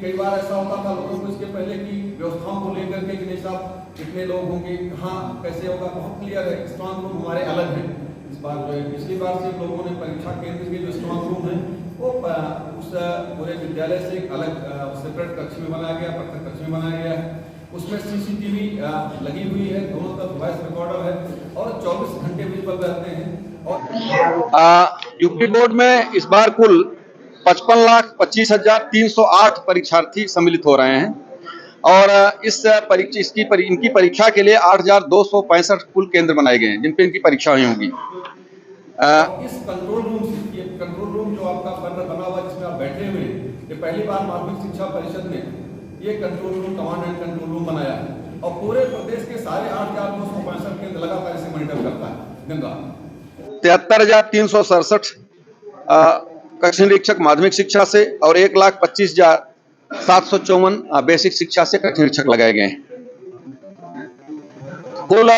कई बार ऐसा होता था लोगों को इसके पहले की व्यवस्थाओं को लेकर के कि नहीं साहब कितने लोग होंगे, कहाँ कैसे होगा, बहुत क्लियर है। स्ट्रांग रूम हमारे अलग हैं। इस बार जो है पिछली बार से लोगों ने परीक्षा केंद्र के जो स्ट्रांग रूम है वो उस पूरे विद्यालय से एक अलग सेपरेट कक्ष में बनाया गया, पृथक कक्ष में बनाया गया है। उसमें सीसीटीवी लगी हुई है, दोनों तरफ वॉइस रिकॉर्डर है और 24 घंटे विजिबल रहते हैं। और यूपी बोर्ड में इस बार कुल 55,25,308 परीक्षार्थी सम्मिलित हो रहे हैं और इनकी परीक्षा के लिए 8,265 कुल केंद्र बनाए गए हैं जिन पे इनकी परीक्षा हुई होंगी। इस कंट्रोल रूम से, ये कंट्रोल रूम जो आपका बना हुआ जिसमें आप बैठे हुए, ये पहली बार माध्यमिक शिक्षा परिषद ने ये control room, command and control room बनाया है और पूरे प्रदेश के सारे 8,265 केंद्र लगातार इसे मॉनिटर करता है दिन रात। 73,367 कक्ष निरीक्षक माध्यमिक शिक्षा से और 1,25,754 बेसिक शिक्षा से कक्ष निरीक्षक लगाए गए हैं। कुल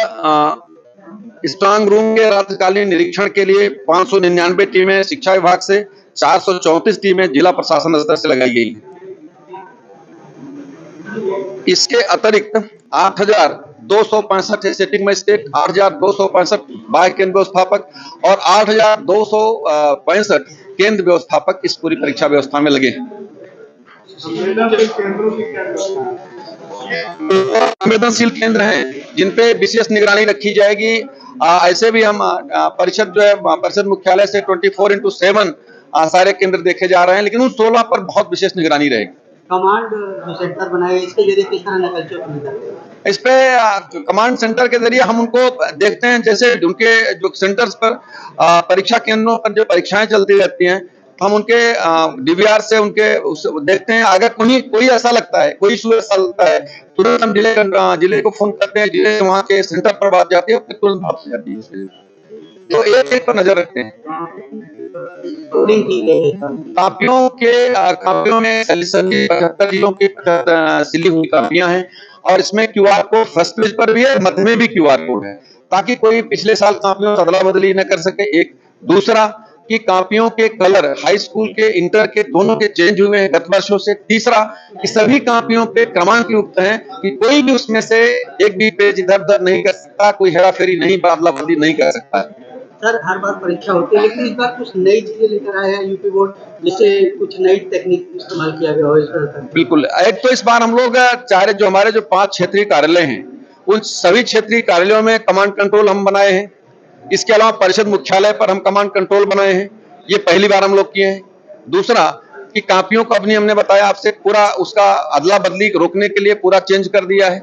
स्ट्रांग रूम के रात्रिकालीन निरीक्षण के लिए 599 टीमें शिक्षा विभाग से, 434 टीमें जिला प्रशासन स्तर से लगाई गई हैं। इसके अतिरिक्त 8,265 सेटिंग मजिस्ट्रेट, 8,265 बाह्य केंद्र व्यवस्थापक और 8,265 केंद्र व्यवस्थापक इस पूरी परीक्षा व्यवस्था में लगे हैं। संवेदनशील केंद्र हैं जिन पे विशेष निगरानी रखी जाएगी। ऐसे भी हम परिषद जो है परिषद मुख्यालय से 24/7 सारे केंद्र देखे जा रहे हैं, लेकिन उन 16 पर बहुत विशेष निगरानी रहेगी। कमांड जो सेंटर बनाए इसके जरिए किस तरह नकल चोरी करते हैं? इस पे कमांड सेंटर के जरिए हम उनको देखते हैं, जैसे उनके जो सेंटर्स पर परीक्षा केंद्रों पर जो परीक्षाएं चलती रहती हैं, हम उनके डीवीआर से उनके देखते हैं। अगर कोई ऐसा लगता है, कोई इशू ऐसा लगता है, तुरंत हम जिले को फोन करते हैं, जिले वहाँ के सेंटर पर बात जाती है, तुरंत बात जाती है। तो एक पर नजर रखते हैं। कापियों में 75 जिलों की सिली हुई कापियां हैं और इसमें क्यूआर कोड फर्स्ट पेज पर भी है, मध्य में भी क्यूआर कोड है, ताकि कोई पिछले साल कापियों अदला बदली न कर सके। एक दूसरा कि कापियों के कलर हाई स्कूल के, इंटर के दोनों के चेंज हुए हैं गत वर्षों से। तीसरा कि सभी कापियों पे क्रमांक युक्त हैं कि कोई भी उसमें से एक भी पेज इधर उधर नहीं कर सकता, कोई हेराफेरी नहीं, अदला बदली नहीं कर सकता। सर, हर बार परीक्षा होती है लेकिन इस बार कुछ नई चीजें लेकर आए हैं यूपी बोर्ड, जिससे कुछ नई टेक्निक इस्तेमाल किया गया हो इस बार? बिल्कुल। एक तो इस बार हम लोग जो हमारे 5 क्षेत्रीय कार्यालय हैं, उन सभी क्षेत्रीय कार्यालयों में कमांड कंट्रोल हम बनाए हैं। इसके अलावा परिषद मुख्यालय पर हम कमांड कंट्रोल बनाए हैं, ये पहली बार हम लोग किए हैं। दूसरा कि कापियों को अपनी हमने बताया आपसे पूरा उसका अदला बदली रोकने के लिए पूरा चेंज कर दिया है।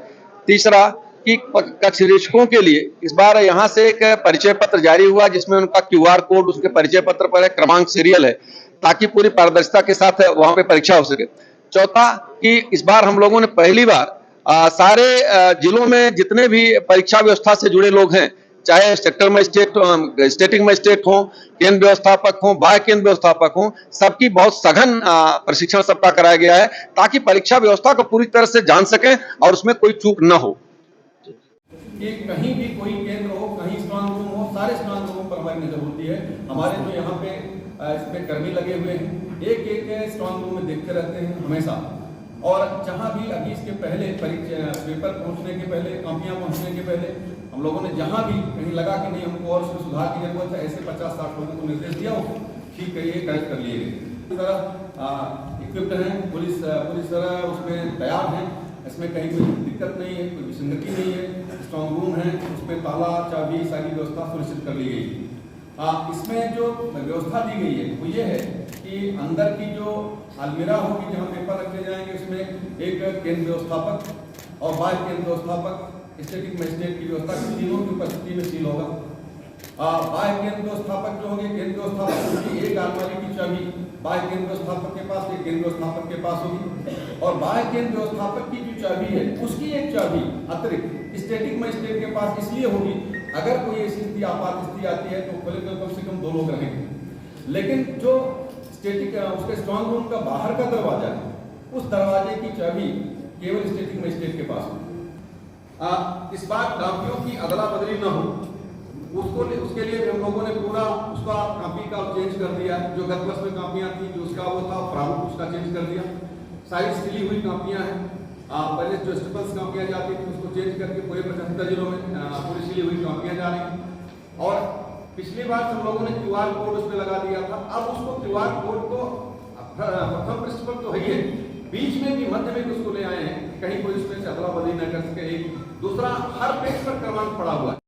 तीसरा कि कक्ष निरीक्षकों के लिए इस बार यहाँ से एक परिचय पत्र जारी हुआ जिसमें उनका क्यूआर कोड उसके परिचय पत्र पर है, क्रमांक सीरियल है, ताकि पूरी पारदर्शिता के साथ वहां पे परीक्षा हो सके। चौथा कि इस बार हम लोगों ने पहली बार सारे जिलों में जितने भी परीक्षा व्यवस्था से जुड़े लोग हैं, चाहे सेक्टर मजिस्ट्रेट, स्टेटिंग मजिस्ट्रेट हो, केंद्र व्यवस्थापक हो, बाह्य केंद्र व्यवस्थापक हो, सबकी बहुत सघन प्रशिक्षण सबका कराया गया है, ताकि परीक्षा व्यवस्था को पूरी तरह से जान सकें और उसमें कोई चूक न हो। कि कहीं भी कोई केंद्र हो, कहीं स्ट्रांग रूम हो, सारे स्ट्रांग रूम पर हमारी नजर होती है। हमारे जो यहाँ पे इसमें कर्मी लगे हुए हैं, एक स्ट्रांग रूम में देखते रहते हैं हमेशा। और जहाँ भी अभी इसके पहले पेपर पहुँचने के पहले, कापियाँ पहुँचने के पहले हम लोगों ने जहाँ भी कहीं लगा कि नहीं हमको और उसमें सुधार की जरूरत है, ऐसे 50-60 लोगों को निर्देश दिया, ठीक करिए, करेक्ट कर लिए गए। इस तरह इक्विप्ड हैं, पुलिस तरह उसमें तैयार हैं, इसमें कहीं कोई दिक्कत नहीं है, कोई विसंगति नहीं है। स्ट्रांग रूम है, उसमें ताला चाबी सारी व्यवस्था सुनिश्चित कर ली गई है। इसमें जो व्यवस्था दी गई है वो ये है कि अंदर की जो अलमीरा होगी जहाँ पेपर रखे जाएंगे, उसमें एक केंद्र व्यवस्थापक और बाह्य केंद्र व्यवस्थापक, स्टेटिक मजिस्ट्रेट की व्यवस्था तीनों की उपस्थिति में सील होगा। बाह्य केंद्र व्यवस्थापक जो होंगे, केंद्र व्यवस्थापक की एक अलमारी की चाबी बाह्य केंद्र व्यवस्थापक के पास, एक केंद्र व्यवस्थापक के पास होगी और बाह्य केंद्र व्यवस्थापक की जो चाबी है उसकी एक चाबी अतिरिक्त स्टेटिक मजिस्ट्रेट के पास इसलिए होगी, अगर कोई ऐसी स्थिति आपात स्थिति आती है तो खोले तो कम से कम 2 लोग रहेंगे। लेकिन जो स्टेटिक उसके स्ट्रांग रूम का बाहर का दरवाजा है, उस दरवाजे की चाबी केवल स्टेटिक मजिस्ट्रेट के पास होगी। इस बार कापियों की अदला बदली न हो, उसके लिए हम लोगों ने पूरा उसका कापी का चेंज कर दिया है। जो गत वर्ष में कापियाँ थी, जो उसका वो था प्रारूप, उसका चेंज कर दिया। सारी सिली हुई कापियां हैं। पहले जो स्टेपल्स कापियां जाती थी उसको चेंज करके पूरे 75 जिलों में पूरी सिली हुई कापियां जा रही हैं। और पिछली बार सब लोगों ने QR कोड उस पर लगा दिया था, अब उसको QR कोड को प्रथम पृष्ठ पर तो है ही, बीच में भी मध्य में उसको ले आए हैं, कहीं कोई उसमें से अदला बदली न कर सके। एक दूसरा, हर पेज पर क्रमांक पड़ा हुआ है।